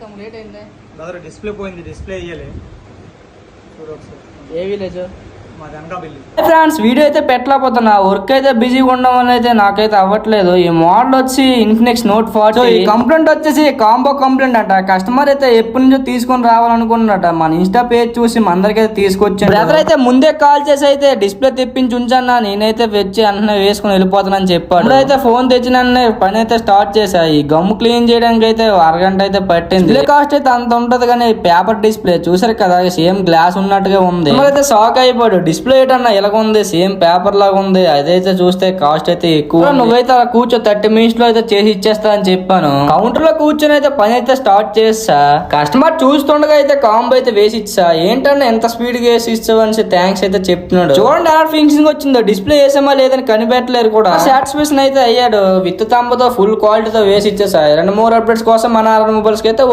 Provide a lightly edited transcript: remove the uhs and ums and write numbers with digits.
Complete అయింది brother. Display పోయింది, display ఇయ్యలే. చూడు ఒకసారి. ఏ విలేజ్ మాది అనకాపల్లి. ఫ్రెండ్స్, వీడియో అయితే పెట్టలేకపోతున్నా. వర్క్ అయితే బిజీగా ఉండడం వల్ల అయితే నాకైతే అవ్వట్లేదు. ఈ మోడల్ వచ్చి ఇన్ఫినిక్స్ నోట్ 40. ఈ కంప్లైంట్ వచ్చేసి కాంబో కంప్లైంట్ అంట. కస్టమర్ అయితే ఎప్పటి నుంచో తీసుకొని రావాలనుకున్నాడట. మన ఇన్స్టా పేజ్ చూసి మన అందరికి అయితే తీసుకొచ్చాడు. బ్రదర్ అయితే ముందే కాల్ చేసి అయితే డిస్ప్లే తెప్పించి ఉంచన్నా, నేనైతే వచ్చి అన్న వేసుకుని వెళ్ళిపోతానని చెప్పాడు. ఇప్పుడైతే ఫోన్ తెచ్చిన పని అయితే స్టార్ట్ చేశా. ఈ గమ్ము క్లీన్ చేయడానికి అయితే అరగంట అయితే పట్టింది. డిస్ప్లే కాస్ట్ అయితే అంత ఉంటది, కానీ పేపర్ డిస్ప్లే చూసారు కదా, సేమ్ గ్లాస్ ఉన్నట్టుగా ఉంది. అయితే షాక్ అయిపోయాడు. డిస్ప్లే ఏంటన్నా ఇలాగ ఉంది, సేమ్ పేపర్ లాగా ఉంది. అదైతే చూస్తే కాస్ట్ అయితే ఎక్కువ. నువ్వైతే అలా కూర్చో 30 minutes లో అయితే చేసి ఇచ్చేస్తా అని చెప్పాను. కౌంటర్ లో కూర్చొని అయితే పని అయితే స్టార్ట్ చేస్తా. కస్టమర్ చూస్తుండగా అయితే కాంబో అయితే వేసి ఇచ్చా. ఏంటన్నా ఎంత స్పీడ్ గా వేసి ఇచ్చావని థ్యాంక్స్ అయితే చెప్తున్నాడు. చూడండి ఎలా ఫినిషింగ్ వచ్చిందో. డిస్ప్లే వేసామా లేదని కనిపెట్టలేరు కూడా. సాటిస్ఫాక్షన్ అయితే అయ్యాడు. విత్ తంబతో ఫుల్ క్వాలిటీతో వేసి ఇచ్చేసా. 2-3 అప్డేట్స్ కోసం మన మొబైల్స్ కి అయితే